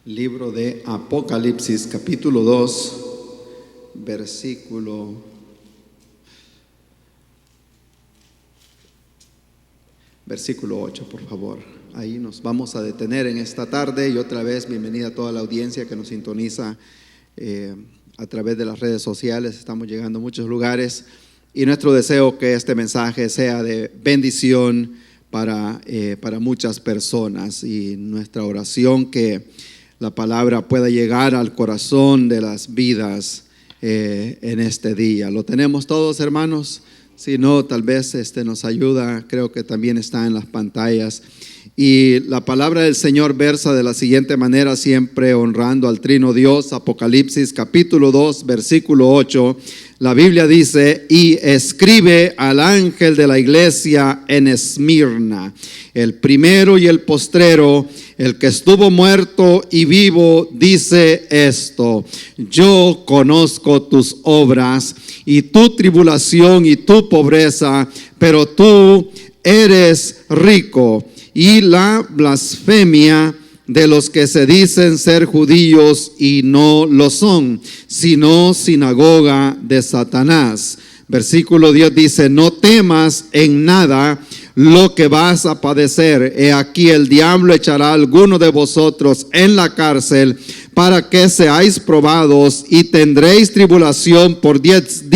Libro de Apocalipsis, capítulo 2, versículo 8, por favor. Ahí nos vamos a detener en esta tarde. Y otra vez, bienvenida a toda la audiencia que nos sintoniza a través de las redes sociales. Estamos llegando a muchos lugares y nuestro deseo que este mensaje sea de bendición para muchas personas, y nuestra oración que la palabra pueda llegar al corazón de las vidas en este día. ¿Lo tenemos todos, hermanos? Si no, tal vez nos ayuda. Creo que también está en las pantallas. Y la palabra del Señor versa de la siguiente manera, siempre honrando al Trino Dios. Apocalipsis capítulo 2, versículo 8. La Biblia dice: y escribe al ángel de la iglesia en Esmirna, el primero y el postrero, el que estuvo muerto y vivo, dice esto: yo conozco tus obras y tu tribulación y tu pobreza, pero tú eres rico, y la blasfemia de los que se dicen ser judíos y no lo son, sino sinagoga de Satanás. Versículo 10 dice: no temas en nada lo que vas a padecer. He aquí, el diablo echará a alguno de vosotros en la cárcel para que seáis probados, y tendréis tribulación por 10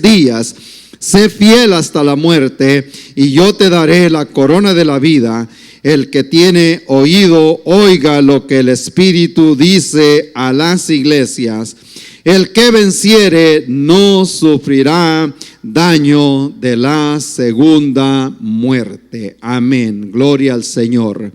días. Sé fiel hasta la muerte, y yo te daré la corona de la vida. El que tiene oído, oiga lo que el Espíritu dice a las iglesias. El que venciere no sufrirá daño de la segunda muerte. Amén. Gloria al Señor.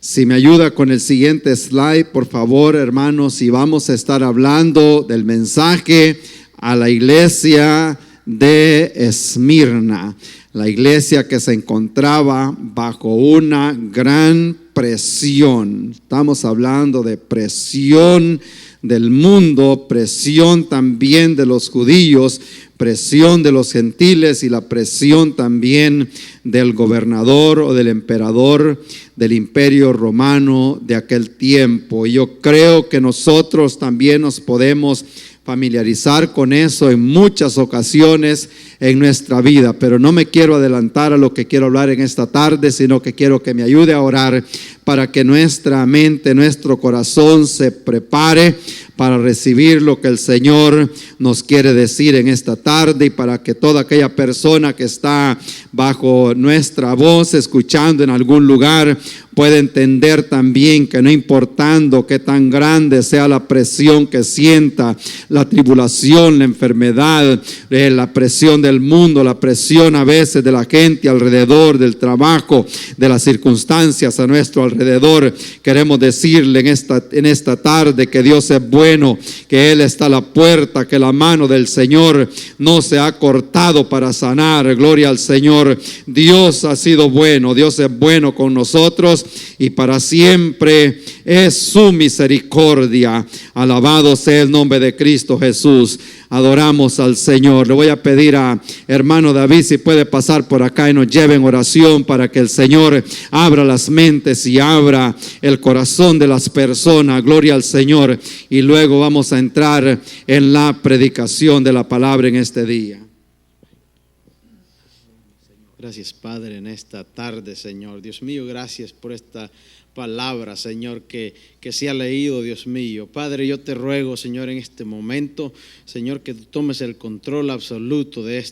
Si me ayuda con el siguiente slide, por favor, hermanos, y vamos a estar hablando del mensaje a la iglesia de Esmirna, la iglesia que se encontraba bajo una gran presión. Estamos hablando de presión del mundo, presión también de los judíos, presión de los gentiles y la presión también del gobernador o del emperador del imperio romano de aquel tiempo. Y yo creo que nosotros también nos podemos familiarizar con eso en muchas ocasiones en nuestra vida, pero no me quiero adelantar a lo que quiero hablar en esta tarde, sino que quiero que me ayude a orar para que nuestra mente, nuestro corazón se prepare para recibir lo que el Señor nos quiere decir en esta tarde, y para que toda aquella persona que está bajo nuestra voz escuchando en algún lugar pueda entender también que no importando qué tan grande sea la presión que sienta, la tribulación, la enfermedad, la presión del mundo, la presión a veces de la gente alrededor, del trabajo, de las circunstancias a nuestro alrededor, queremos decirle en esta tarde que Dios es bueno, que Él está a la puerta, que la mano del Señor no se ha cortado para sanar. Gloria al Señor. Dios ha sido bueno, Dios es bueno con nosotros, y para siempre es su misericordia. Alabado sea el nombre de Cristo Jesús. Adoramos al Señor. Le voy a pedir a hermano David si puede pasar por acá y nos lleve en oración para que el Señor abra las mentes y abra el corazón de las personas. Gloria al Señor. Y luego vamos a entrar en la predicación de la palabra en este día. Gracias, Padre, en esta tarde, Señor. Dios mío, gracias por esta palabra, Señor, que se ha leído, Dios mío. Padre, yo te ruego, Señor, en este momento, Señor, que tú tomes el control absoluto de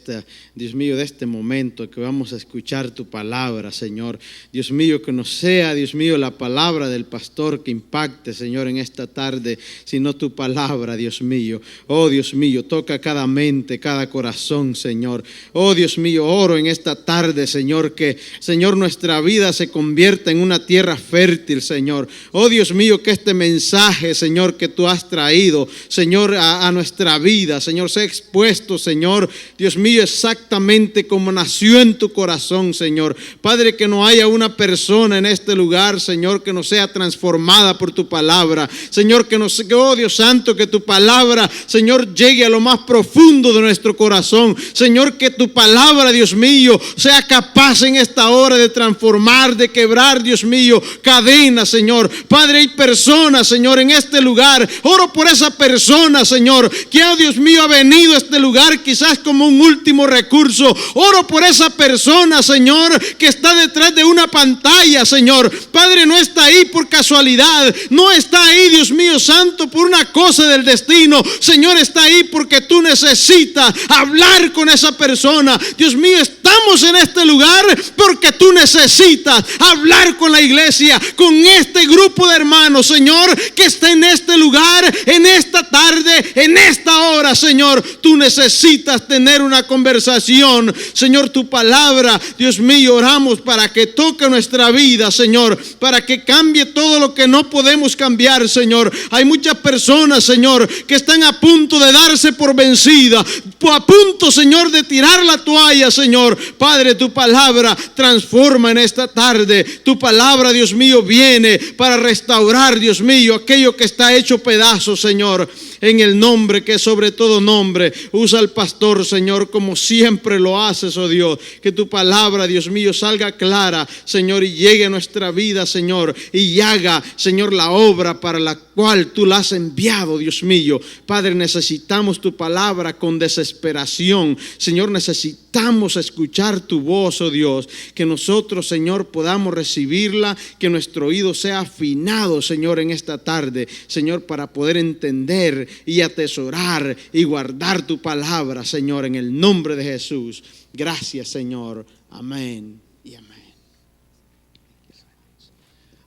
Dios mío, de este momento, que vamos a escuchar tu palabra, Señor. Dios mío, que no sea, Dios mío, la palabra del pastor que impacte, Señor, en esta tarde, sino tu palabra, Dios mío. Oh, Dios mío, toca cada mente, cada corazón, Señor. Oh, Dios mío, oro en esta tarde, Señor, que, Señor, nuestra vida se convierta en una tierra fértil, Señor. Oh, Dios mío, que este mensaje, Señor, que tú has traído, Señor, a nuestra vida, Señor, sea expuesto, Señor, Dios mío, exactamente como nació en tu corazón, Señor. Padre, que no haya una persona en este lugar, Señor, que no sea transformada por tu palabra, Señor, que oh Dios santo, que tu palabra, Señor, llegue a lo más profundo de nuestro corazón, Señor, que tu palabra, Dios mío, sea capaz en esta hora de transformar, de quebrar, Dios mío, cada cadena, Señor. Padre, hay personas, Señor, en este lugar. Oro por esa persona, Señor, que, oh Dios mío, ha venido a este lugar quizás como un último recurso. Oro por esa persona, Señor, que está detrás de una pantalla, Señor. Padre, no está ahí por casualidad, no está ahí, Dios mío santo, por una cosa del destino. Señor, está ahí porque tú necesitas hablar con esa persona. Dios mío, estamos en este lugar porque tú necesitas hablar con la iglesia, con este grupo de hermanos, Señor, que está en este lugar, en esta tarde, en esta hora, Señor. Tú necesitas tener una conversación, Señor. Tu palabra, Dios mío, oramos para que toque nuestra vida, Señor, para que cambie todo lo que no podemos cambiar, Señor. Hay muchas personas, Señor, que están a punto de darse por vencida, a punto, Señor, de tirar la toalla, Señor. Padre, tu palabra transforma en esta tarde. Tu palabra, Dios mío, viene para restaurar, Dios mío, aquello que está hecho pedazos, Señor. En el nombre que es sobre todo nombre, usa al pastor, Señor, como siempre lo haces, oh Dios. Que tu palabra, Dios mío, salga clara, Señor, y llegue a nuestra vida, Señor, y haga, Señor, la obra para la cual tú la has enviado, Dios mío. Padre, necesitamos tu palabra con desesperación, Señor. Necesitamos escuchar tu voz, oh Dios. Que nosotros, Señor, podamos recibirla, que nuestro oído sea afinado, Señor, en esta tarde, Señor, para poder entender y atesorar y guardar tu palabra, Señor, en el nombre de Jesús. Gracias, Señor. Amén y amén.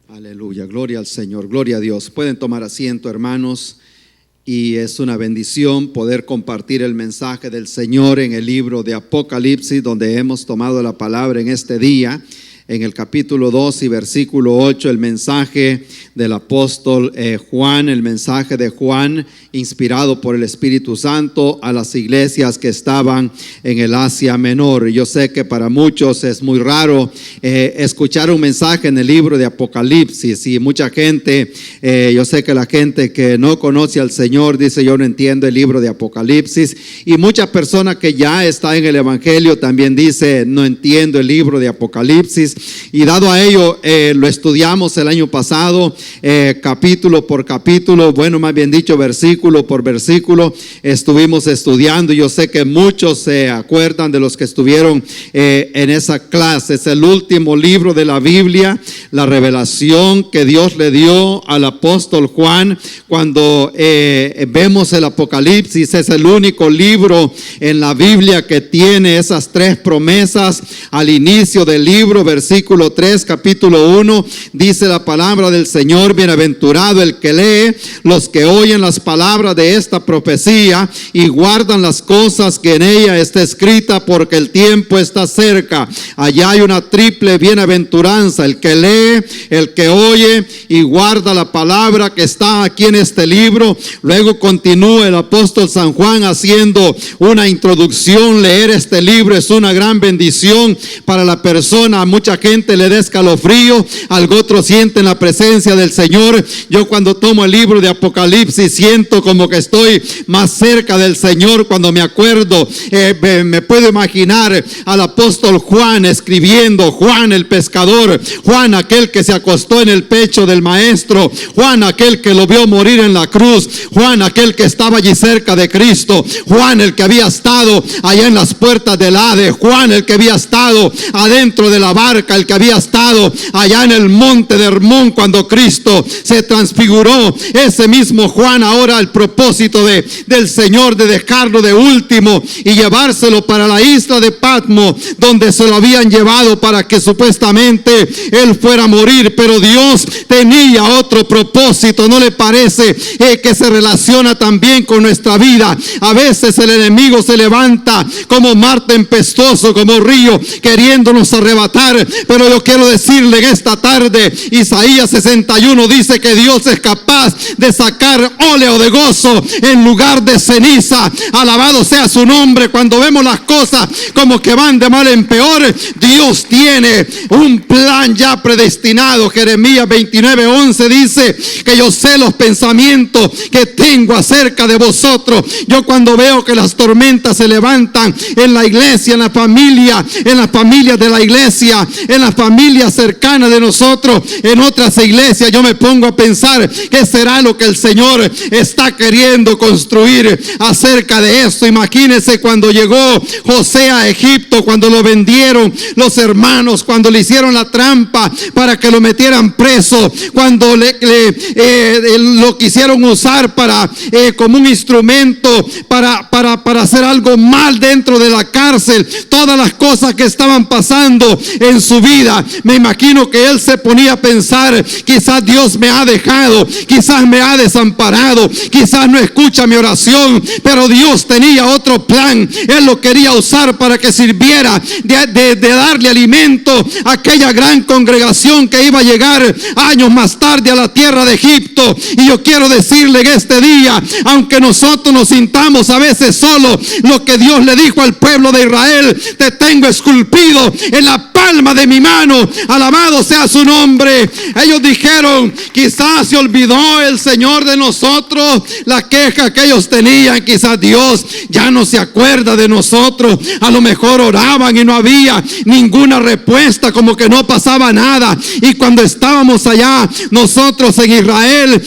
Aleluya, gloria al Señor, gloria a Dios. Pueden tomar asiento, hermanos, y es una bendición poder compartir el mensaje del Señor en el libro de Apocalipsis, donde hemos tomado la palabra en este día. En el capítulo 2 y versículo 8, el mensaje del apóstol Juan, el mensaje de Juan, inspirado por el Espíritu Santo a las iglesias que estaban en el Asia Menor. Yo sé que para muchos es muy raro escuchar un mensaje en el libro de Apocalipsis, y mucha gente, yo sé que la gente que no conoce al Señor dice: yo no entiendo el libro de Apocalipsis, y muchas personas que ya están en el Evangelio también dice: no entiendo el libro de Apocalipsis. Y dado a ello, lo estudiamos el año pasado, capítulo por capítulo, bueno, más bien dicho, versículo por versículo, estuvimos estudiando. Yo sé que muchos se acuerdan de los que estuvieron en esa clase. Es el último libro de la Biblia, la revelación que Dios le dio al apóstol Juan. Cuando vemos el Apocalipsis, es el único libro en la Biblia que tiene esas tres promesas al inicio del libro. Versículo 3, capítulo 1, dice la palabra del Señor: bienaventurado el que lee, los que oyen las palabras de esta profecía y guardan las cosas que en ella está escrita, porque el tiempo está cerca. Allá hay una triple bienaventuranza: el que lee, el que oye y guarda la palabra que está aquí en este libro. Luego continúa el apóstol San Juan haciendo una introducción. Leer este libro es una gran bendición para la persona. A mucha gente le da escalofrío, algo otro sienten la presencia del Señor. Yo cuando tomo el libro de Apocalipsis siento como que estoy más cerca del Señor. Cuando me acuerdo, me puedo imaginar al apóstol Juan escribiendo: Juan el pescador, Juan aquel que se acostó en el pecho del maestro, Juan aquel que lo vio morir en la cruz, Juan aquel que estaba allí cerca de Cristo, Juan el que había estado allá en las puertas del Hades, Juan el que había estado adentro de la barca, el que había estado allá en el monte de Hermón cuando Cristo se transfiguró. Ese mismo Juan, ahora el propósito del Señor de dejarlo de último y llevárselo para la isla de Patmos, donde se lo habían llevado para que supuestamente él fuera a morir, pero Dios tenía otro propósito. ¿No le parece que se relaciona también con nuestra vida? A veces el enemigo se levanta como mar tempestuoso, como río, queriéndonos arrebatar, pero yo quiero decirle en esta tarde, Isaías 61 dice que Dios es capaz de sacar óleo de gozo en lugar de ceniza. Alabado sea su nombre. Cuando vemos las cosas como que van de mal en peor, Dios tiene un plan ya predestinado. Jeremías 29:11 dice que yo sé los pensamientos que tengo acerca de vosotros. Yo cuando veo que las tormentas se levantan en la iglesia, en las familias de la iglesia, en la familia cercana de nosotros, en otras iglesias. Yo me pongo a pensar qué será lo que el Señor está queriendo construir acerca de esto. Imagínense cuando llegó José a Egipto, cuando lo vendieron los hermanos, cuando le hicieron la trampa para que lo metieran preso, cuando lo quisieron usar para como un instrumento para hacer algo mal dentro de la cárcel. Todas las cosas que estaban pasando en su vida, me imagino que él se ponía a pensar: quizás Dios me ha dejado, quizás me ha desamparado, quizás no escucha mi oración, pero Dios tenía otro plan. Él lo quería usar para que sirviera de darle alimento a aquella gran congregación que iba a llegar años más tarde a la tierra de Egipto. Y yo quiero decirle en este día, aunque nosotros nos sintamos a veces solos, lo que Dios le dijo al pueblo de Israel: te tengo esculpido en la palma de mi mano, alabado sea su nombre. Ellos dijeron: quizás se olvidó el Señor de nosotros. La queja que ellos tenían: quizás Dios ya no se acuerda de nosotros. A lo mejor oraban y no había ninguna respuesta, como que no pasaba nada. Y cuando estábamos allá nosotros en Israel,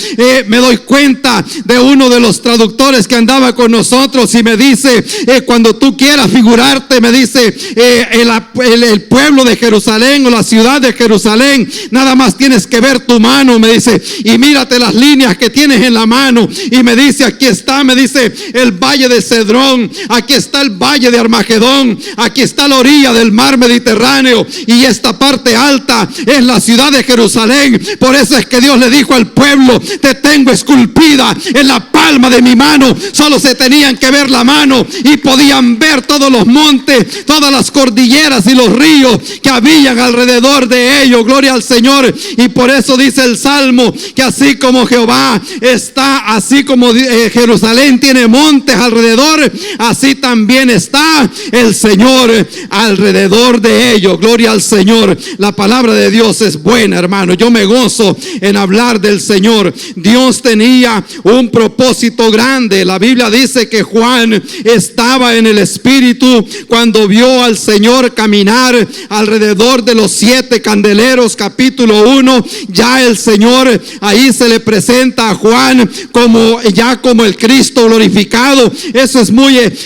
me doy cuenta de uno de los traductores que andaba con nosotros y me dice: cuando tú quieras figurarte, me dice, el pueblo de Jerusalén o la ciudad de Jerusalén, nada más tienes que ver tu mano, me dice, y mírate las líneas que tienes en la mano. Y me dice: aquí está, me dice, el valle de Cedrón, aquí está el valle de Armagedón, aquí está la orilla del mar Mediterráneo, y esta parte alta es la ciudad de Jerusalén. Por eso es que Dios le dijo al pueblo: te tengo esculpida en la palma de mi mano. Solo se tenían que ver la mano y podían ver todos los montes, todas las cordilleras y los ríos que habían alrededor de ellos. Gloria al Señor. Y por eso dice el Salmo que así como Jehová está, así como Jerusalén tiene montes alrededor, así también está el Señor alrededor de ellos. Gloria al Señor. La palabra de Dios es buena, hermano. Yo me gozo en hablar del Señor. Dios tenía un propósito grande. La Biblia dice que Juan estaba en el Espíritu cuando vio al Señor caminar alrededor de los 7 candeleros. Capítulo 1, ya el Señor ahí se le presenta a Juan como el Cristo glorificado. Eso es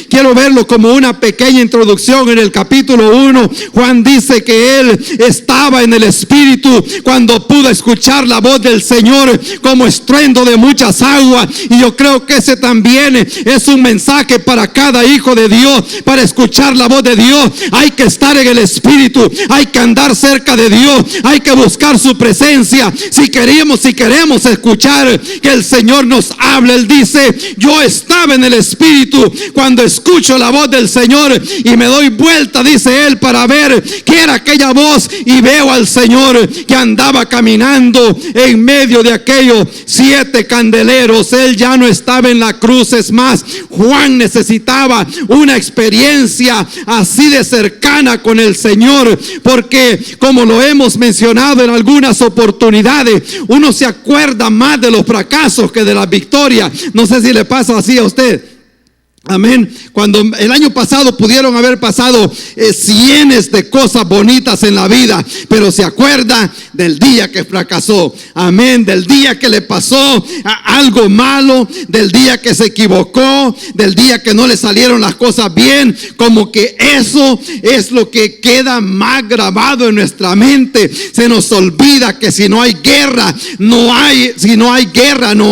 quiero verlo como una pequeña introducción. En el capítulo 1, Juan dice que él estaba en el Espíritu cuando pudo escuchar la voz del Señor como estruendo de muchas aguas. Y yo creo que ese también es un mensaje para cada hijo de Dios. Para escuchar la voz de Dios hay que estar en el Espíritu, hay que andar cerca de Dios, hay que buscar su presencia. Si queremos escuchar que el Señor nos hable, Él dice: yo estaba en el Espíritu cuando escucho la voz del Señor y me doy vuelta, dice Él, para ver qué era aquella voz, y veo al Señor que andaba caminando en medio de aquellos 7 candeleros. Él ya no estaba en la cruz. Es más, Juan necesitaba una experiencia así de cercana con el Señor, porque como lo hemos mencionado en algunas oportunidades, uno se acuerda más de los fracasos que de las victorias. No sé si le pasa así a usted. Amén. Cuando el año pasado pudieron haber pasado cientos de cosas bonitas en la vida, pero se acuerda del día que fracasó. Amén. Del día que le pasó algo malo, del día que se equivocó, del día que no le salieron las cosas bien. Como que eso es lo que queda más grabado en nuestra mente. Se nos olvida que si no hay guerra, no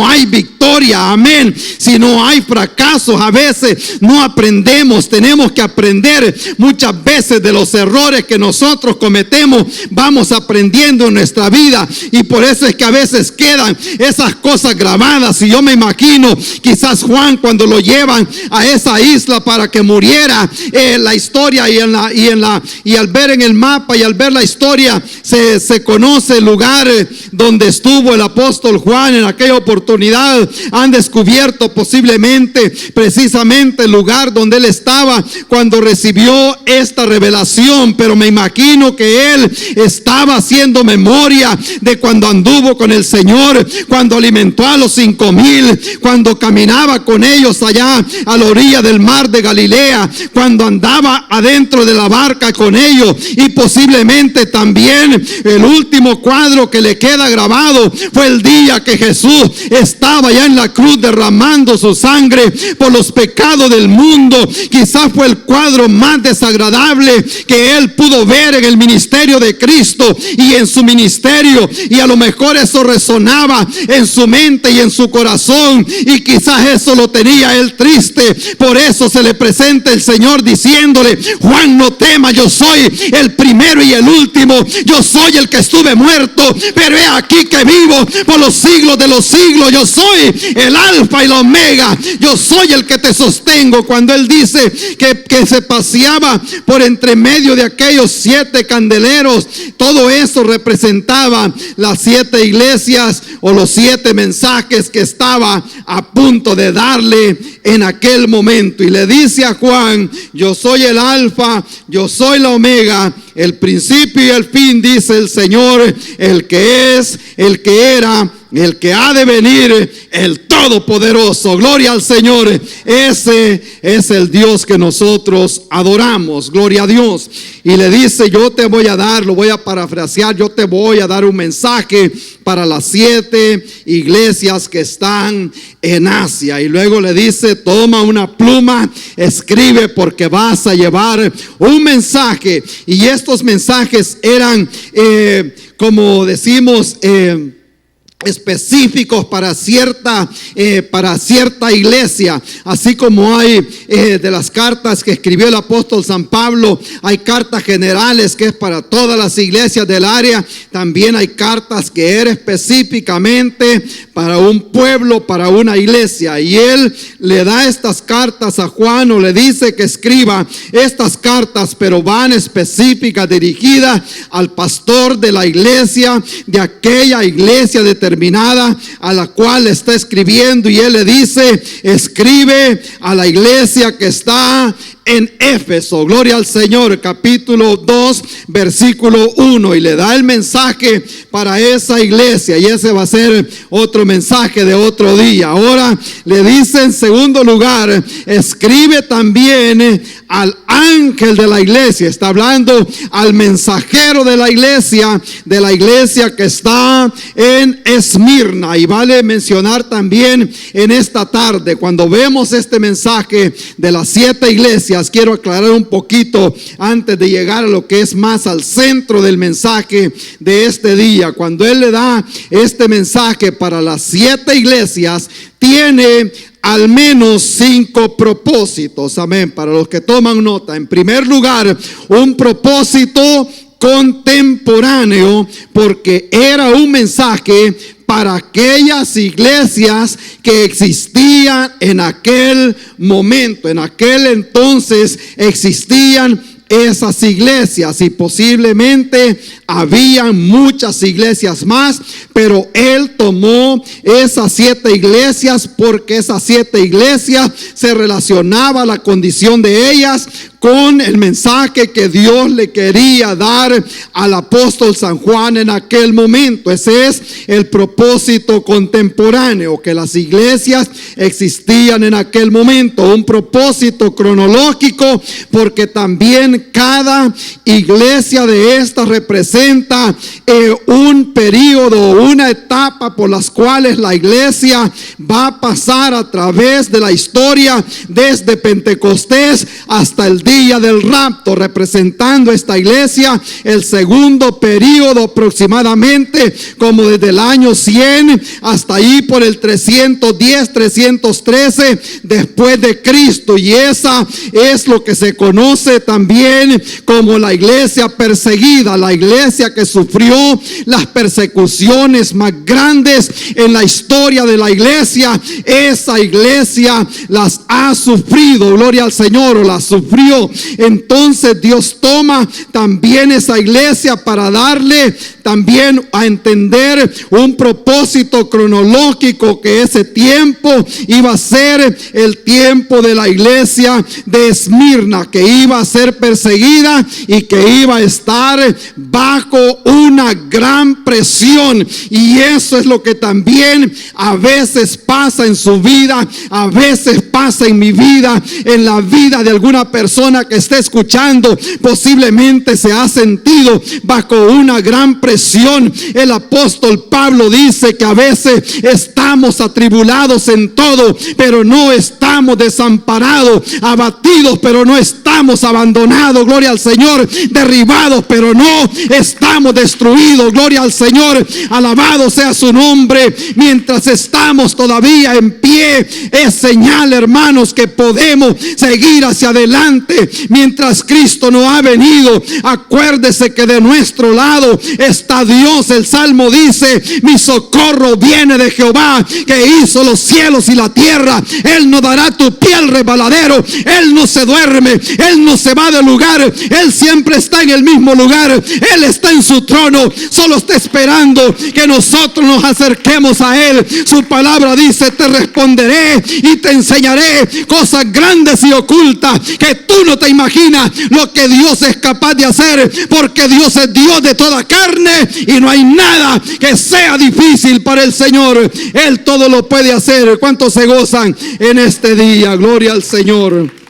hay victoria. Amén. Si no hay fracasos, a veces no aprendemos. Tenemos que aprender muchas veces de los errores que nosotros cometemos. Vamos aprendiendo en nuestra vida, y por eso es que a veces quedan esas cosas grabadas. Y yo me imagino quizás Juan, cuando lo llevan a esa isla para que muriera, la historia y al ver en el mapa y al ver la historia se conoce el lugar donde estuvo el apóstol Juan en aquella oportunidad. Han descubierto posiblemente precisamente exactamente el lugar donde él estaba cuando recibió esta revelación, pero me imagino que él estaba haciendo memoria de cuando anduvo con el Señor, cuando alimentó a los 5,000, cuando caminaba con ellos allá a la orilla del mar de Galilea, cuando andaba adentro de la barca con ellos. Y posiblemente también el último cuadro que le queda grabado fue el día que Jesús estaba ya en la cruz derramando su sangre por los pecados del mundo. Quizás fue el cuadro más desagradable que él pudo ver en el ministerio de Cristo y en su ministerio, y a lo mejor eso resonaba en su mente y en su corazón, y quizás eso lo tenía él triste. Por eso se le presenta el Señor diciéndole: Juan, no temas, yo soy el primero y el último, yo soy el que estuve muerto, pero he aquí que vivo por los siglos de los siglos. Yo soy el alfa y la omega, yo soy el que te sostengo. Cuando él dice que se paseaba por entre medio de aquellos 7 candeleros, todo eso representaba las 7 iglesias o los 7 mensajes que estaba a punto de darle en aquel momento. Y le dice a Juan: yo soy el alfa, yo soy la omega, el principio y el fin, dice el Señor, el que es, el que era, el que ha de venir, el Todopoderoso. Gloria al Señor. Ese es el Dios que nosotros adoramos. Gloria a Dios. Y le dice: yo te voy a dar, lo voy a parafrasear, yo te voy a dar un mensaje para las 7 iglesias que están en Asia. Y luego le dice: toma una pluma, escribe, porque vas a llevar un mensaje. Y estos mensajes eran, como decimos, específicos para cierta iglesia. Así como hay de las cartas que escribió el apóstol San Pablo, hay cartas generales que es para todas las iglesias del área. También hay cartas que eran específicamente para un pueblo, para una iglesia. Y él le da estas cartas a Juan, o le dice que escriba estas cartas, pero van específicas, dirigidas al pastor de la iglesia, de aquella iglesia determinada a la cual está escribiendo. Y él le dice: escribe a la iglesia que está en Éfeso. Gloria al Señor. Capítulo 2, versículo 1. Y le da el mensaje para esa iglesia, y ese va a ser otro mensaje de otro día. Ahora le dice en segundo lugar: escribe también al ángel de la iglesia. Está hablando al mensajero de la iglesia que está en Esmirna. Y vale mencionar también en esta tarde, cuando vemos este mensaje de las 7 iglesias, quiero aclarar un poquito antes de llegar a lo que es más al centro del mensaje de este día. Cuando él le da este mensaje para las 7 iglesias, tiene al menos 5 propósitos. Amén. Para los que toman nota: en primer lugar, un propósito contemporáneo, porque era un mensaje para aquellas iglesias que existían en aquel momento. En aquel entonces existían esas iglesias, y posiblemente habían muchas iglesias más, pero él tomó esas 7 iglesias porque esas 7 iglesias se relacionaba la condición de ellas con el mensaje que Dios le quería dar al apóstol San Juan en aquel momento. Ese es el propósito contemporáneo, que las iglesias existían en aquel momento. Un propósito cronológico, porque también cada iglesia de estas representa un periodo, una etapa por las cuales la iglesia va a pasar a través de la historia, desde Pentecostés hasta el día del rapto, representando esta iglesia el segundo periodo aproximadamente, como desde el año 100 hasta ahí por el 310, 313 después de Cristo. Y esa es lo que se conoce también como la iglesia perseguida, la iglesia que sufrió las persecuciones más grandes en la historia de la iglesia. Esa iglesia las ha sufrido, gloria al Señor, o las sufrió cumplió. Entonces Dios toma también esa iglesia para darle también a entender un propósito cronológico, que ese tiempo iba a ser el tiempo de la iglesia de Esmirna, que iba a ser perseguida y que iba a estar bajo una gran presión. Y eso es lo que también a veces pasa en su vida, a veces pasa en mi vida, en la vida de alguna persona que esté escuchando. Posiblemente se ha sentido bajo una gran presión. El apóstol Pablo dice que a veces estamos atribulados en todo, pero no estamos desamparados, abatidos, pero no estamos abandonados, gloria al Señor, derribados, pero no estamos destruidos, gloria al Señor, alabado sea su nombre. Mientras estamos todavía en pie, es señal, hermanos, que podemos seguir hacia adelante. Mientras Cristo no ha venido, acuérdese que de nuestro lado está Dios. El Salmo dice: mi socorro viene de Jehová, que hizo los cielos y la tierra. Él no dará tu pie al resbaladero. Él no se duerme, Él no se va de lugar. Él siempre está en el mismo lugar. Él está en su trono, solo está esperando que nosotros nos acerquemos a Él. Su palabra dice: te responderé y te enseñaré cosas grandes y ocultas que tú no te imaginas lo que Dios es capaz de hacer, porque Dios es Dios de toda carne y no hay nada que sea difícil para el Señor. Él todo lo puede hacer. ¿Cuántos se gozan en este día? Gloria al Señor.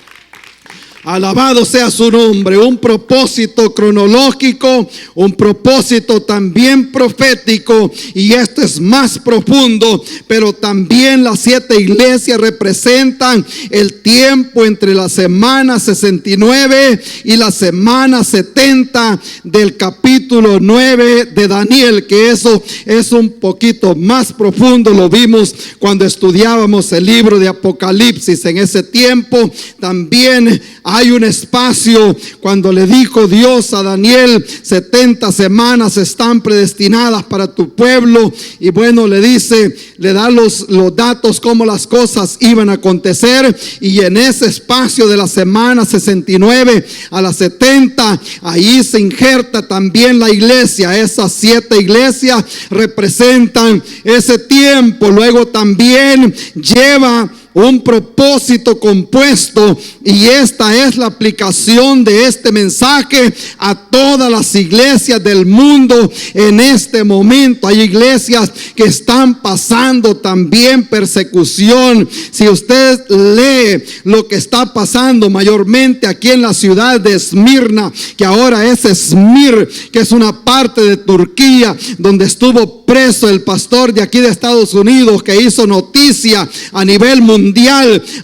Alabado sea su nombre. Un propósito cronológico, un propósito también profético, y esto es más profundo. Pero también las 7 iglesias representan el tiempo entre la semana 69 y la semana 70 del capítulo 9 de Daniel, que eso es un poquito más profundo. Lo vimos cuando estudiábamos el libro de Apocalipsis. En ese tiempo también hay un espacio cuando le dijo Dios a Daniel: 70 semanas están predestinadas para tu pueblo. Y bueno, le dice, le da los datos cómo las cosas iban a acontecer. Y en ese espacio de la semana 69 a la 70, ahí se injerta también la iglesia. Esas 7 iglesias representan ese tiempo. Luego también lleva un propósito compuesto, y esta es la aplicación de este mensaje a todas las iglesias del mundo en este momento. Hay iglesias que están pasando también persecución. Si usted lee lo que está pasando mayormente aquí en la ciudad de Esmirna, que ahora es Esmir, que es una parte de Turquía, donde estuvo preso el pastor de aquí de Estados Unidos, que hizo noticia a nivel mundial,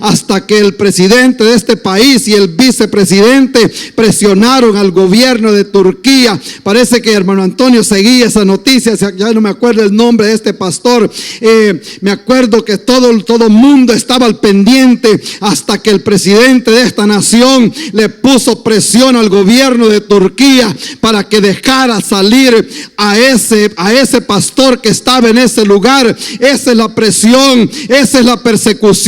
hasta que el presidente de este país y el vicepresidente presionaron al gobierno de Turquía. Parece que hermano Antonio seguía esa noticia, ya no me acuerdo el nombre de este pastor. Me acuerdo que todo el mundo estaba al pendiente, hasta que el presidente de esta nación le puso presión al gobierno de Turquía para que dejara salir a ese pastor que estaba en ese lugar. Esa es la presión, esa es la persecución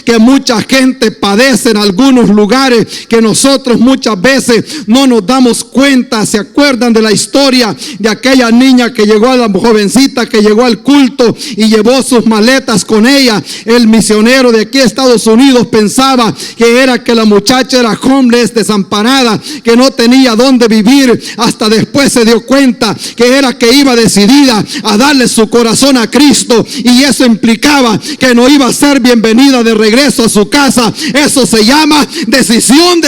que mucha gente padece en algunos lugares, que nosotros muchas veces no nos damos cuenta. ¿Se acuerdan de la historia de aquella niña que llegó, a la jovencita que llegó al culto y llevó sus maletas con ella? El misionero de aquí de Estados Unidos pensaba que era que la muchacha era homeless, desamparada, que no tenía dónde vivir. Hasta después se dio cuenta que era que iba decidida a darle su corazón a Cristo, y eso implicaba que no iba a ser bienvenida de regreso a su casa. Eso se llama decisión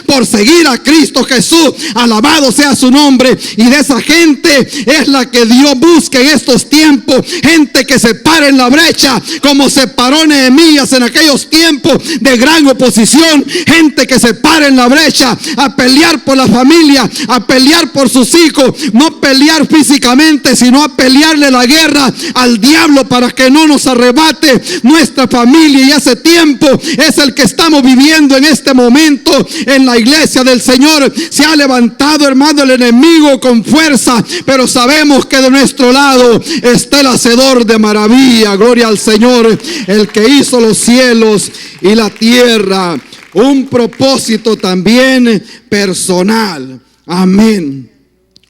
por seguir a Cristo Jesús. Alabado sea su nombre. Y de esa gente es la que Dios busca en estos tiempos. Gente que se para en la brecha, como se paró Nehemías en aquellos tiempos de gran oposición. Gente que se para en la brecha a pelear por la familia, a pelear por sus hijos. No pelear físicamente, sino a pelearle la guerra al diablo para que no nos arrebate nuestra familia. Y ese tiempo es el que estamos viviendo en este momento en la iglesia del Señor. Se ha levantado, hermano, el enemigo con fuerza, pero sabemos que de nuestro lado está el hacedor de maravilla. Gloria al Señor, el que hizo los cielos y la tierra. un propósito también personal. Amén.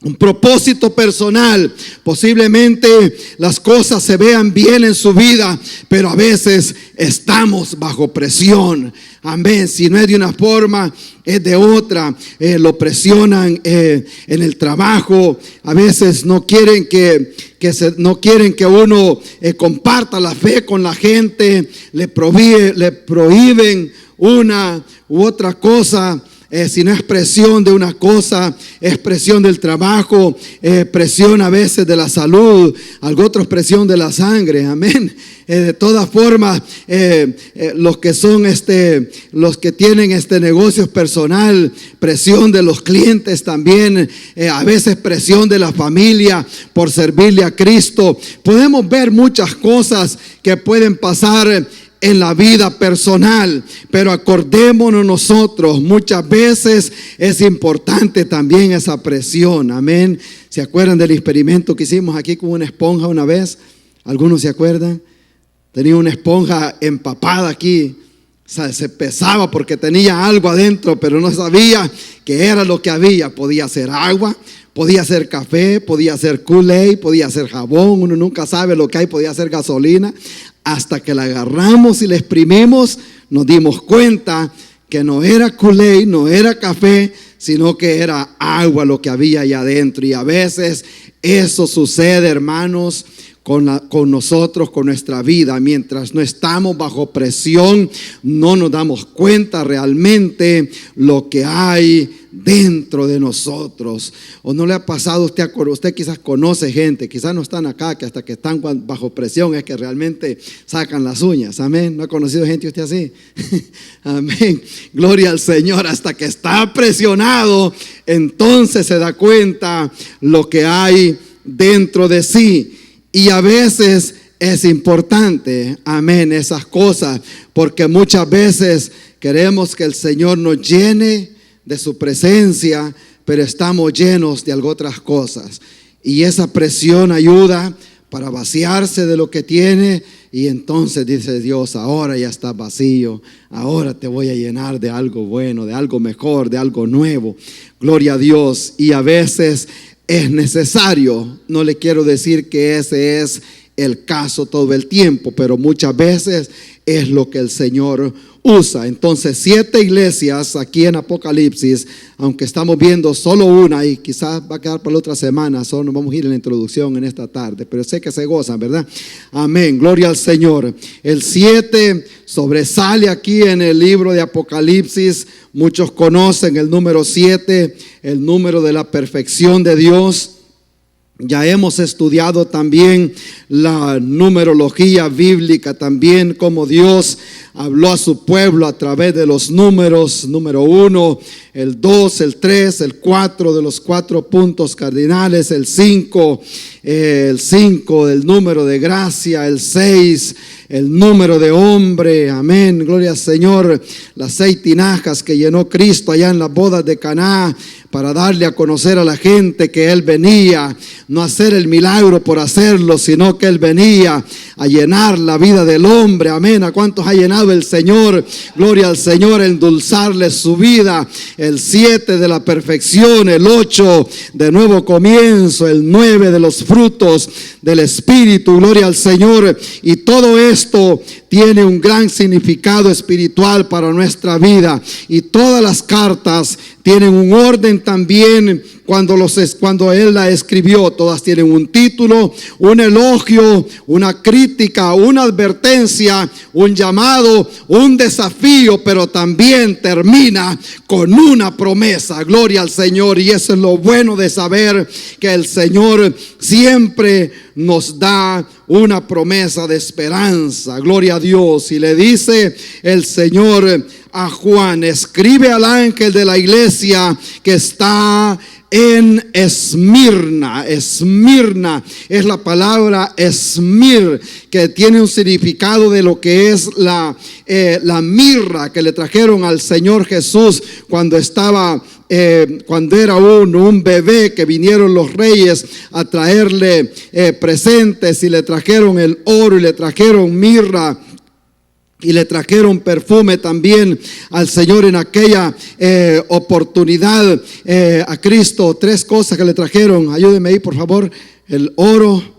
Un propósito personal. Posiblemente las cosas se vean bien en su vida, pero a veces estamos bajo presión. Amén. Si no es de una forma, es de otra. Lo presionan en el trabajo. A veces no quieren que uno comparta la fe con la gente. Le prohíben una u otra cosa. Si no es presión de una cosa, es presión del trabajo, presión a veces de la salud, algo otro es presión de la sangre, amén. De todas formas, los que tienen negocios personal, presión de los clientes también, a veces presión de la familia por servirle a Cristo. Podemos ver muchas cosas que pueden pasar en la vida personal, pero acordémonos nosotros, muchas veces es importante también esa presión, amén. ¿Se acuerdan del experimento que hicimos aquí con una esponja una vez? ¿Algunos se acuerdan? Tenía una esponja empapada aquí, o sea, se pesaba porque tenía algo adentro, pero no sabía qué era lo que había. Podía ser agua, podía ser café, podía ser Kool-Aid, podía ser jabón, uno nunca sabe lo que hay, podía ser gasolina. Hasta que la agarramos y la exprimimos, nos dimos cuenta que no era Kool-Aid, no era café, sino que era agua lo que había allá adentro. Y a veces eso sucede, hermanos, con nosotros, con nuestra vida. Mientras no estamos bajo presión, no nos damos cuenta realmente lo que hay dentro de nosotros. ¿O no le ha pasado a usted quizás conoce gente, quizás no están acá, que hasta que están bajo presión es que realmente sacan las uñas? Amén. ¿No ha conocido gente usted así? Amén. Gloria al Señor. Hasta que está presionado, entonces se da cuenta lo que hay dentro de sí. Y a veces es importante, amén, esas cosas, porque muchas veces queremos que el Señor nos llene de su presencia, pero estamos llenos de algo otras cosas. Y esa presión ayuda para vaciarse de lo que tiene. Y entonces dice Dios, ahora ya estás vacío, ahora te voy a llenar de algo bueno, de algo mejor, de algo nuevo. Gloria a Dios. Y a veces es necesario, no le quiero decir que ese es el caso todo el tiempo, pero muchas veces es lo que el Señor usa. Entonces 7 iglesias aquí en Apocalipsis, aunque estamos viendo solo una y quizás va a quedar para la otra semana, solo nos vamos a ir en la introducción en esta tarde, pero sé que se gozan, ¿verdad? Amén, gloria al Señor. El 7 sobresale aquí en el libro de Apocalipsis. Muchos conocen el número 7, el número de la perfección de Dios. Ya hemos estudiado también la numerología bíblica, también cómo Dios habló a su pueblo a través de los números, número 1, el 2, el 3, el 4 de los 4 puntos cardinales, el 5 del número de gracia, el 6, el número de hombre, amén, gloria al Señor, las 6 tinajas que llenó Cristo allá en las bodas de Caná, para darle a conocer a la gente que Él venía, no a hacer el milagro por hacerlo, sino que Él venía a llenar la vida del hombre, amén. ¿A cuántos ha llenado el Señor? Gloria al Señor, endulzarle su vida. El 7 de la perfección, el 8 de nuevo comienzo, el 9 de los frutos del Espíritu, gloria al Señor. Y todo esto tiene un gran significado espiritual para nuestra vida. Y todas las cartas tienen un orden también. Cuando él la escribió, todas tienen un título, un elogio, una crítica, una advertencia, un llamado, un desafío, pero también termina con una promesa. Gloria al Señor. Y eso es lo bueno de saber que el Señor siempre nos da una promesa de esperanza. Gloria a Dios. Y le dice el Señor a Juan: escribe al ángel de la iglesia que está en Esmirna. Esmirna es la palabra esmir, que tiene un significado de lo que es la mirra que le trajeron al Señor Jesús cuando era un bebé, que vinieron los reyes a traerle presentes y le trajeron el oro y le trajeron mirra. Y le trajeron perfume también al Señor en aquella oportunidad, a Cristo. 3 cosas que le trajeron. Ayúdeme ahí, por favor. El oro,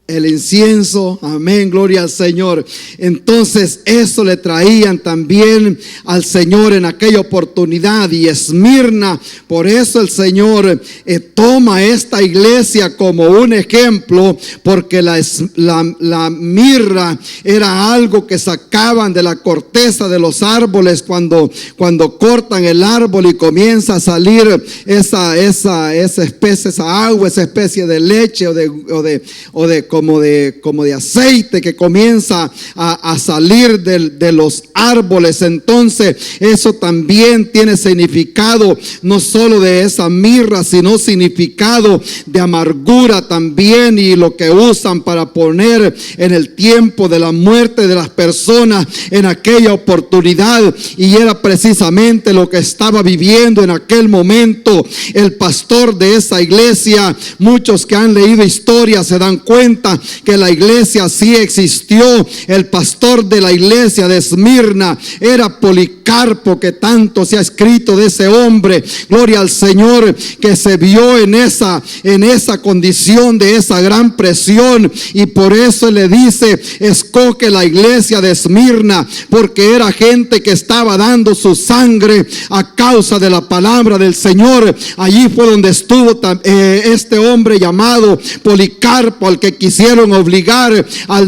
el incienso, amén, gloria al Señor. Entonces eso le traían también al Señor en aquella oportunidad. Y Esmirna, por eso el Señor toma esta iglesia como un ejemplo, porque la mirra era algo que sacaban de la corteza de los árboles cuando cortan el árbol y comienza a salir esa especie, esa agua, esa especie de leche o de como de aceite que comienza a salir de los árboles. Entonces eso también tiene significado, no solo de esa mirra, sino significado de amargura también, y lo que usan para poner en el tiempo de la muerte de las personas en aquella oportunidad. Y era precisamente lo que estaba viviendo en aquel momento el pastor de esa iglesia. Muchos que han leído historia se dan cuenta que la iglesia sí existió. El pastor de la iglesia de Esmirna era Policarpo, que tanto se ha escrito de ese hombre, gloria al Señor, que se vio en esa condición de esa gran presión. Y por eso le dice: escoge la iglesia de Esmirna, porque era gente que estaba dando su sangre a causa de la palabra del Señor. Allí fue donde estuvo este hombre llamado Policarpo, al que quisieron obligar a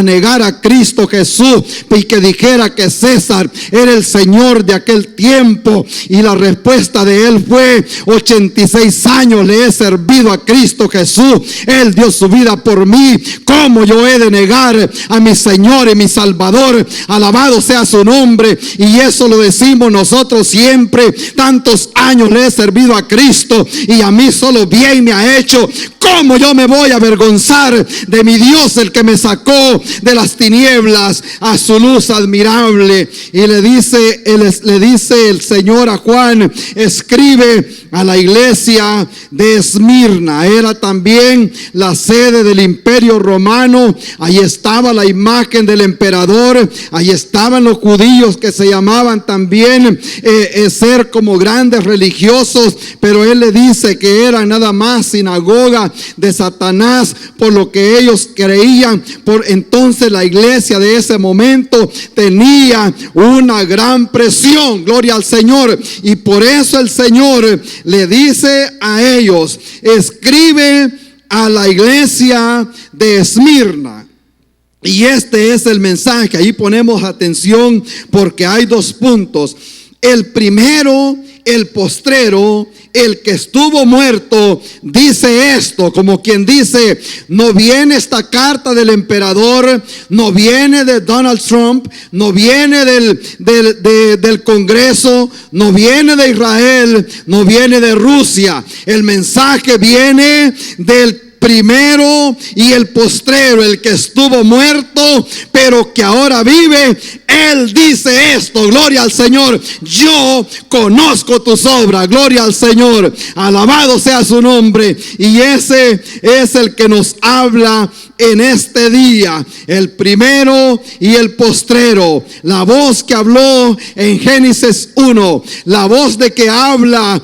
negar a Cristo Jesús, y que dijera que César era el Señor de aquel tiempo. Y la respuesta de él fue: 86 años le he servido a Cristo Jesús, Él dio su vida por mí, ¿cómo yo he de negar a mi Señor y mi Salvador? Alabado sea su nombre. Y eso lo decimos nosotros siempre. Tantos años le he servido a Cristo y a mí solo bien me ha hecho. ¿Cómo yo me voy a avergonzar de mi Dios, el que me sacó de las tinieblas a su luz admirable? Y le dice el Señor a Juan: escribe a la iglesia de Esmirna. Era también la sede del imperio romano. Ahí estaba la imagen del emperador. Ahí estaban los judíos, que se llamaban también ser como grandes religiosos, pero él le dice que era nada más sinagoga de Satanás, por lo que ellos creían. Entonces la iglesia de ese momento tenía una gran presión, gloria al Señor. Y por eso el Señor le dice a ellos: escribe a la iglesia de Esmirna. Y este es el mensaje. Ahí ponemos atención, porque hay 2 puntos. El primero, el postrero, el que estuvo muerto, dice esto, como quien dice: no viene esta carta del emperador, no viene de Donald Trump, no viene del Congreso, no viene de Israel, no viene de Rusia. El mensaje viene del primero y el postrero, el que estuvo muerto, pero que ahora vive. Él dice esto, gloria al Señor: yo conozco tus obras, gloria al Señor, alabado sea su nombre. Y ese es el que nos habla en este día, el primero y el postrero. La voz que habló en Génesis 1, la voz de que habla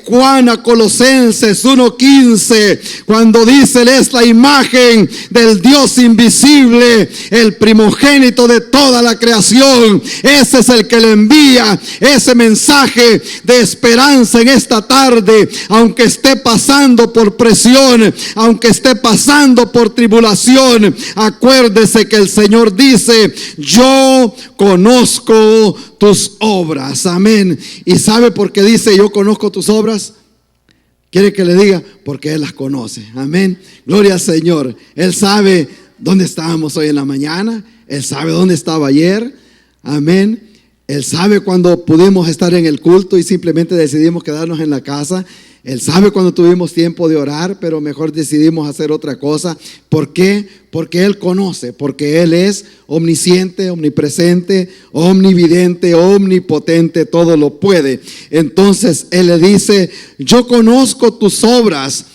Juan a Colosenses 1:15, cuando dice: él es la imagen del Dios invisible, el primogénito de toda la creación. Ese es el que le envía ese mensaje de esperanza en esta tarde. Aunque esté pasando por presión, aunque esté pasando por tribulación, acuérdese que el Señor dice: yo conozco tus obras. Amén. ¿Y sabe por qué dice yo conozco tus obras? ¿Quiere que le diga? Porque Él las conoce. Amén. Gloria al Señor. Él sabe dónde estábamos hoy en la mañana. Él sabe dónde estaba ayer. Amén. Él sabe cuando pudimos estar en el culto y simplemente decidimos quedarnos en la casa. Él sabe cuando tuvimos tiempo de orar, pero mejor decidimos hacer otra cosa. ¿Por qué? Porque Él conoce, porque Él es omnisciente, omnipresente, omnividente, omnipotente, todo lo puede. Entonces Él le dice: yo conozco tus obras.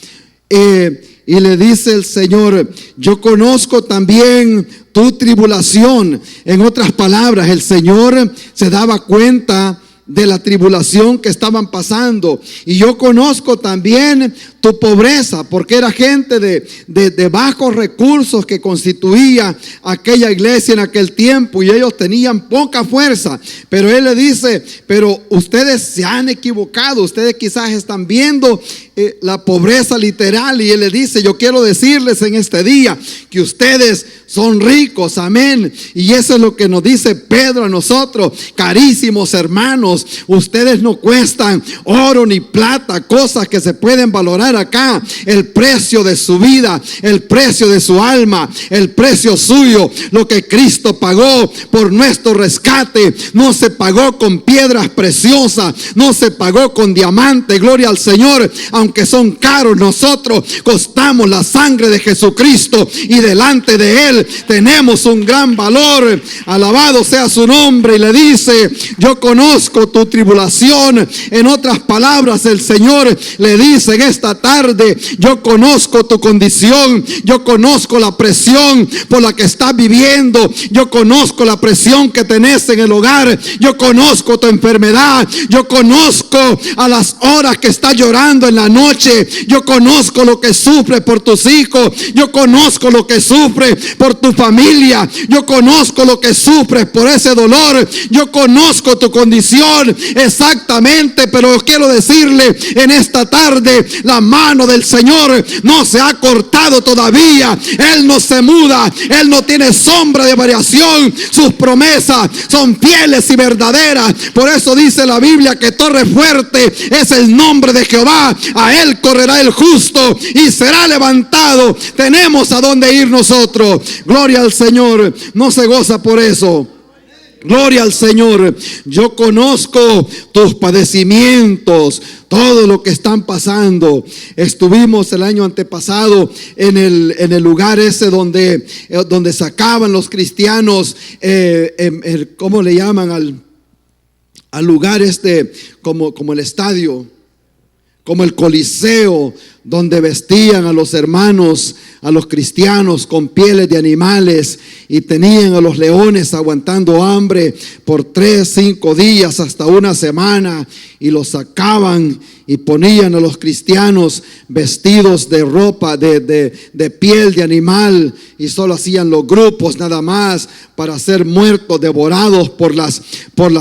Y le dice el Señor: yo conozco también tu tribulación. En otras palabras, el Señor se daba cuenta de la tribulación que estaban pasando. Y yo conozco también tu pobreza, porque era gente de bajos recursos que constituía aquella iglesia en aquel tiempo, y ellos tenían poca fuerza. Pero Él le dice: pero ustedes se han equivocado, ustedes quizás están viendo la pobreza literal. Y Él le dice: yo quiero decirles en este día que ustedes son ricos, amén. Y eso es lo que nos dice Pedro a nosotros: carísimos hermanos, ustedes no cuestan oro ni plata, cosas que se pueden valorar acá. El precio de su vida, el precio de su alma, el precio suyo, lo que Cristo pagó por nuestro rescate, no se pagó con piedras preciosas, no se pagó con diamantes, gloria al Señor. Aunque son caros, nosotros costamos la sangre de Jesucristo, y delante de Él tenemos un gran valor. Alabado sea su nombre. Y le dice: yo conozco tu tribulación. En otras palabras, el Señor le dice en esta tarde: yo conozco tu condición, yo conozco la presión por la que estás viviendo, yo conozco la presión que tenés en el hogar, yo conozco tu enfermedad, yo conozco a las horas que estás llorando en la noche, yo conozco lo que sufres por tus hijos, yo conozco lo que sufres por tu familia, yo conozco lo que sufres por ese dolor, yo conozco tu condición exactamente. Pero quiero decirle en esta tarde: la mano del Señor no se ha cortado todavía. Él no se muda, Él no tiene sombra de variación. Sus promesas son fieles y verdaderas. Por eso dice la Biblia que torre fuerte es el nombre de Jehová. A Él correrá el justo y será levantado. Tenemos a dónde ir nosotros. Gloria al Señor. No se goza por eso. Gloria al Señor. Yo conozco tus padecimientos, todo lo que están pasando. Estuvimos el año antepasado en el lugar ese donde sacaban los cristianos, ¿cómo le llaman al lugar este? Como el estadio, como el Coliseo, donde vestían a los hermanos, a los cristianos, con pieles de animales, y tenían a los leones aguantando hambre por 3, 5 días, hasta una semana, y los sacaban y ponían a los cristianos vestidos de ropa de piel de animal, y solo hacían los grupos nada más para ser muertos, devorados por las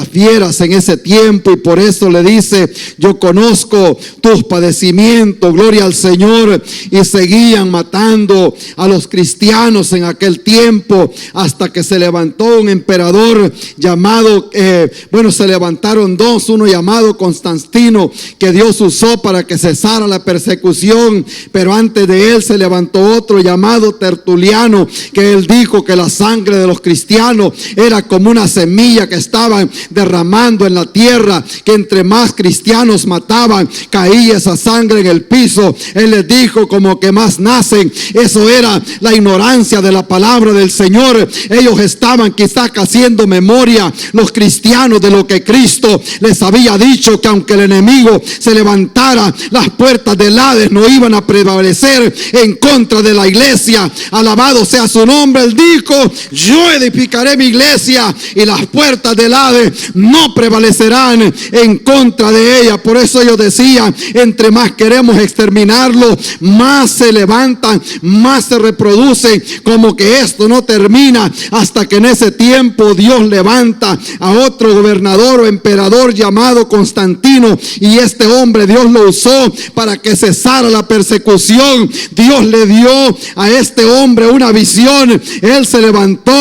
fieras en ese tiempo. Y por eso le dice: yo conozco tus padecimientos, gloria al Señor. Y seguían matando a los cristianos en aquel tiempo, hasta que se levantó un emperador llamado, se levantaron dos, uno llamado Constantino, que Dios usó para que cesara la persecución, pero antes de él se levantó otro llamado Tertuliano, que él dijo que la sangre de los cristianos era como una semilla que estaban derramando en la tierra, que entre más cristianos mataban, caía esa sangre en el piso. Él les dijo: como que más nacen. Eso era la ignorancia de la palabra del Señor. Ellos estaban quizás haciendo memoria, los cristianos, de lo que Cristo les había dicho, que aunque el enemigo se levantara, las puertas del Hades no iban a prevalecer en contra de la iglesia. Alabado sea su nombre. Él dijo: yo edificaré mi iglesia y las puertas del Hades no prevalecerán en contra de ella. Por eso ellos decían: entre más queremos exterminarlo, más se levantan, más se reproducen. Como que esto no termina, hasta que en ese tiempo Dios levanta a otro gobernador o emperador llamado Constantino, y este hombre Dios lo usó para que cesara la persecución. Dios le dio a este hombre una visión. Él se levantó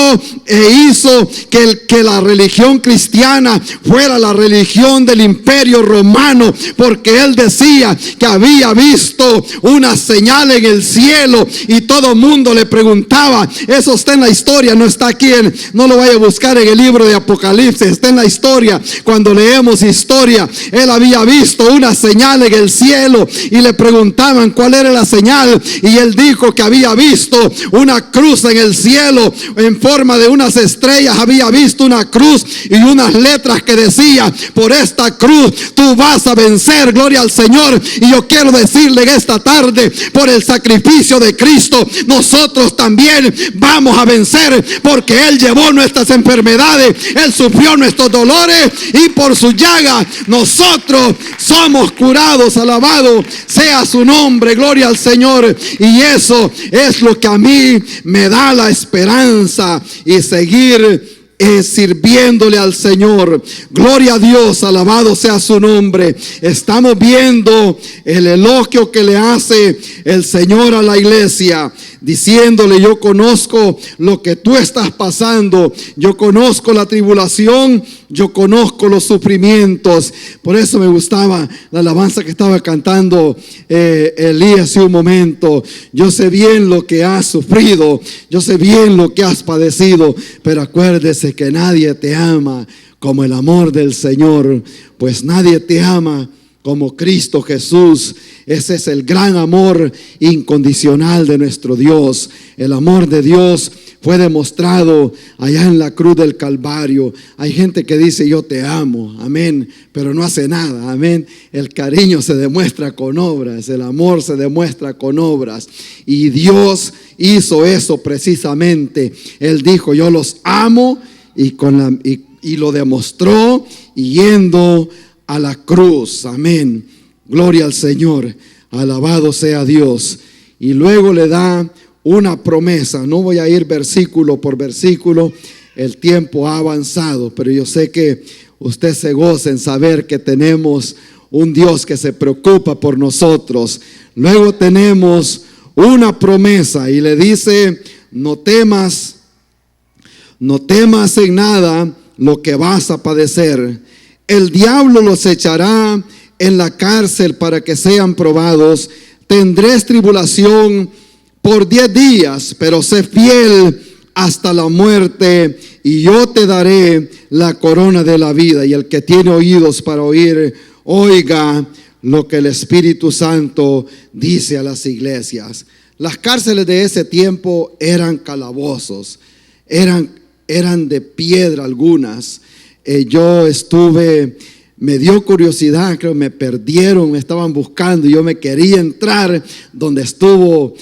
e hizo que la religión cristiana fuera la religión del imperio romano, porque él decía que había visto una señal en el cielo, y todo mundo le preguntaba. Eso está en la historia, no está aquí, no lo vaya a buscar en el libro de Apocalipsis, está en la historia. Cuando leemos historia, él había visto una señal en el cielo, y le preguntaban cuál era la señal, y él dijo que había visto una cruz en el cielo en forma de unas estrellas. Había visto una cruz y unas letras que decía: por esta cruz tú vas a vencer. Gloria al Señor. Señor. Y yo quiero decirle en esta tarde, por el sacrificio de Cristo, nosotros también vamos a vencer, porque Él llevó nuestras enfermedades, Él sufrió nuestros dolores, y por su llaga nosotros somos curados. Alabado sea su nombre, gloria al Señor. Y eso es lo que a mí me da la esperanza y seguir sirviéndole al Señor. Gloria a Dios, alabado sea su nombre. Estamos viendo el elogio que le hace el Señor a la iglesia, diciéndole: yo conozco lo que tú estás pasando, yo conozco la tribulación, yo conozco los sufrimientos. Por eso me gustaba la alabanza que estaba cantando Elías hace un momento. Yo sé bien lo que has sufrido, yo sé bien lo que has padecido, pero acuérdese que nadie te ama como el amor del Señor, pues nadie te ama como Cristo Jesús. Ese es el gran amor incondicional de nuestro Dios. El amor de Dios fue demostrado allá en la cruz del Calvario. Hay gente que dice: yo te amo, amén, pero no hace nada, amén. El cariño se demuestra con obras, el amor se demuestra con obras. Y Dios hizo eso precisamente. Él dijo: yo los amo, y lo demostró yendo a la cruz, amén. Gloria al Señor, alabado sea Dios. Y luego le da una promesa. No voy a ir versículo por versículo, el tiempo ha avanzado, pero yo sé que usted se goza en saber que tenemos un Dios que se preocupa por nosotros. Luego tenemos una promesa y le dice: no temas en nada lo que vas a padecer. El diablo los echará en la cárcel para que sean probados. Tendréis tribulación por 10 días, pero sé fiel hasta la muerte, y yo te daré la corona de la vida. Y el que tiene oídos para oír, oiga lo que el Espíritu Santo dice a las iglesias. Las cárceles de ese tiempo eran calabozos, eran de piedra algunas. Yo estuve, me dio curiosidad, creo me perdieron, me estaban buscando y yo me quería entrar donde estuvo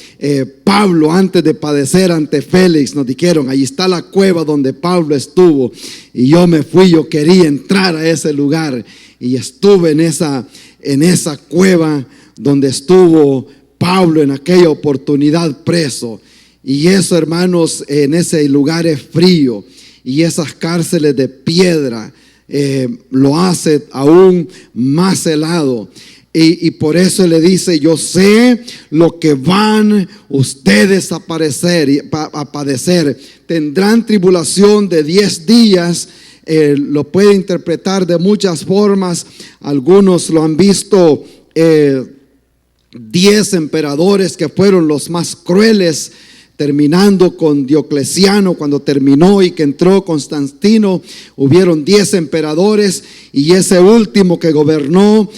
Pablo antes de padecer ante Félix. Nos dijeron: ahí está la cueva donde Pablo estuvo. Y yo me fui, yo quería entrar a ese lugar y estuve en esa cueva donde estuvo Pablo en aquella oportunidad preso. Y eso, hermanos, en ese lugar es frío, y esas cárceles de piedra lo hace aún más helado. Y por eso le dice: yo sé lo que van ustedes a padecer. Tendrán tribulación de 10 días. Lo puede interpretar de muchas formas. Algunos lo han visto 10 emperadores que fueron los más crueles, terminando con Diocleciano. Cuando terminó y que entró Constantino, hubieron 10 emperadores, y ese último que gobernó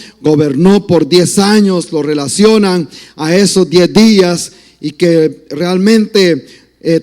por 10 años. Lo relacionan a esos 10 días, y que realmente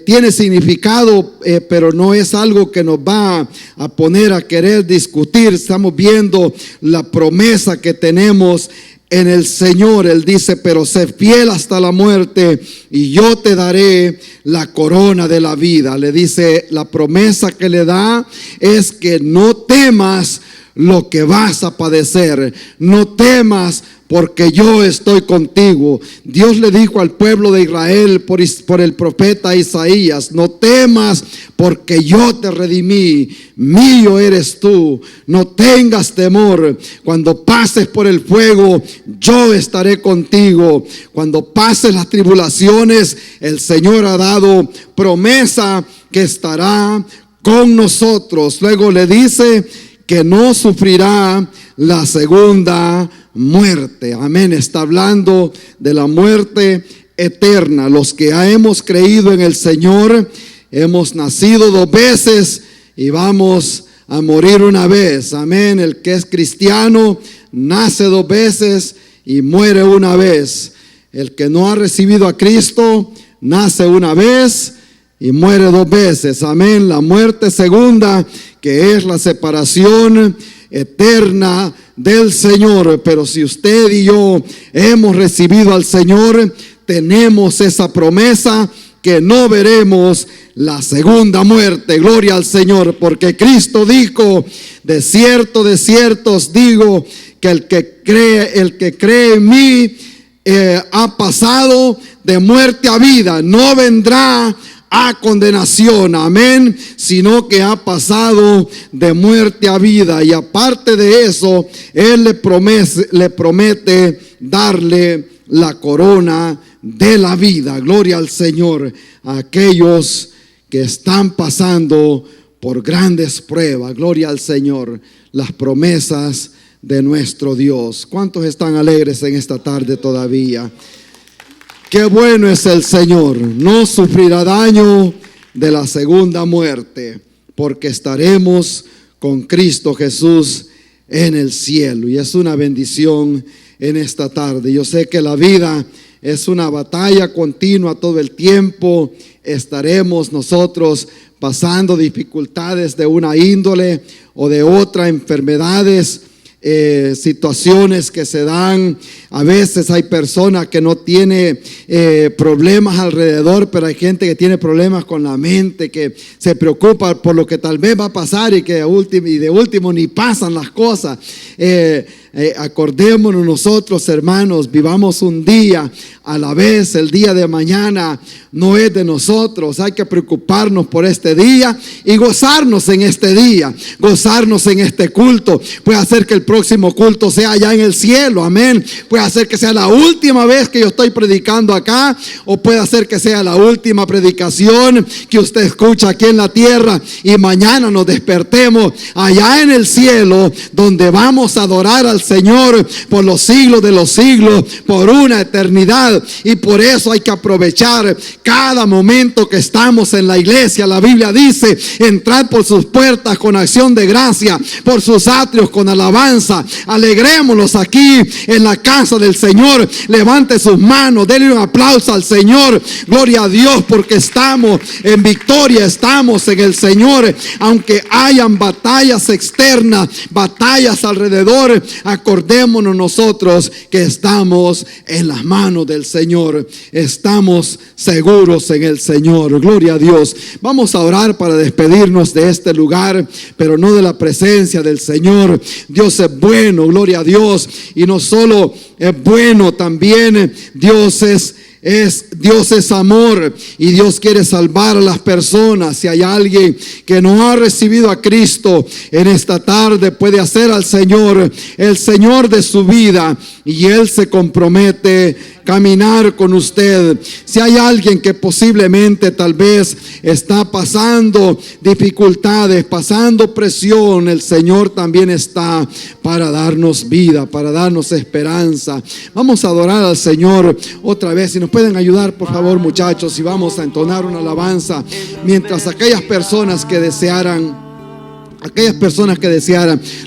tiene significado, pero no es algo que nos va a poner a querer discutir. Estamos viendo la promesa que tenemos en el Señor. Él dice: pero sé fiel hasta la muerte, y yo te daré la corona de la vida. Le dice, la promesa que le da es que no temas lo que vas a padecer. No temas, porque yo estoy contigo. Dios le dijo al pueblo de Israel por el profeta Isaías: no temas, porque yo te redimí, mío eres tú. No tengas temor. Cuando pases por el fuego, yo estaré contigo. Cuando pases las tribulaciones, el Señor ha dado promesa que estará con nosotros. Luego le dice que no sufrirá la segunda muerte. Amén. Está hablando de la muerte eterna. Los que hemos creído en el Señor, hemos nacido 2 veces y vamos a morir una vez. Amén. El que es cristiano nace 2 veces y muere una vez. El que no ha recibido a Cristo nace una vez y muere 2 veces. Amén. La muerte segunda, que es la separación eterna del Señor. Pero si usted y yo hemos recibido al Señor, tenemos esa promesa que no veremos la segunda muerte. Gloria al Señor, porque Cristo dijo: de cierto os digo, que el que cree en mí ha pasado de muerte a vida, no vendrá a condenación, amén, sino que ha pasado de muerte a vida. Y aparte de eso, Él le promete darle la corona de la vida. Gloria al Señor. A aquellos que están pasando por grandes pruebas, gloria al Señor, las promesas de nuestro Dios. ¿Cuántos están alegres en esta tarde todavía? Qué bueno es el Señor. No sufrirá daño de la segunda muerte, porque estaremos con Cristo Jesús en el cielo. Y es una bendición en esta tarde. Yo sé que la vida es una batalla continua todo el tiempo. Estaremos nosotros pasando dificultades de una índole o de otra, enfermedades, situaciones que se dan. A veces hay personas que no tienen problemas alrededor, pero hay gente que tiene problemas con la mente, que se preocupa por lo que tal vez va a pasar y que de último ni pasan las cosas. Acordémonos nosotros, hermanos, vivamos un día a la vez. El día de mañana no es de nosotros. Hay que preocuparnos por este día y gozarnos en este día, gozarnos en este culto. Puede hacer que el próximo culto sea allá en el cielo, amén. Puede hacer que sea la última vez que yo estoy predicando acá, o puede hacer que sea la última predicación que usted escucha aquí en la tierra, y mañana nos despertemos allá en el cielo, donde vamos a adorar al Señor por los siglos de los siglos, por una eternidad. Y por eso hay que aprovechar cada momento que estamos en la iglesia. La Biblia dice: entrad por sus puertas con acción de gracia, por sus atrios con alabanza. Alegrémonos aquí en la casa del Señor. Levante sus manos, denle un aplauso al Señor. Gloria a Dios, porque estamos en victoria, estamos en el Señor. Aunque hayan batallas externas, batallas alrededor, acordémonos nosotros que estamos en las manos del Señor. Estamos seguros en el Señor. Gloria a Dios. Vamos a orar para despedirnos de este lugar, pero no de la presencia del Señor. Dios es bueno, gloria a Dios. Y no solo es bueno, también Dios es amor, y Dios quiere salvar a las personas. Si hay alguien que no ha recibido a Cristo en esta tarde, puede hacer al Señor el Señor de su vida, y Él se compromete caminar con usted. Si hay alguien que posiblemente tal vez está pasando dificultades, pasando presión, el Señor también está para darnos vida, para darnos esperanza. Vamos a adorar al Señor otra vez. Si nos pueden ayudar, por favor, muchachos, y vamos a entonar una alabanza mientras aquellas personas que desearan,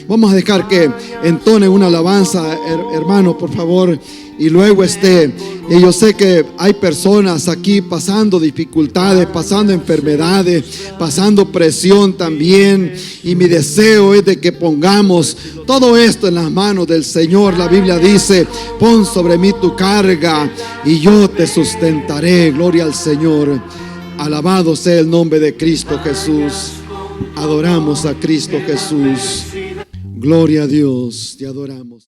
vamos a dejar que entonen una alabanza, hermano, por favor. Y luego y yo sé que hay personas aquí pasando dificultades, pasando enfermedades, pasando presión también. Y mi deseo es de que pongamos todo esto en las manos del Señor. La Biblia dice: pon sobre mí tu carga y yo te sustentaré. Gloria al Señor. Alabado sea el nombre de Cristo Jesús. Adoramos a Cristo Jesús. Gloria a Dios. Te adoramos.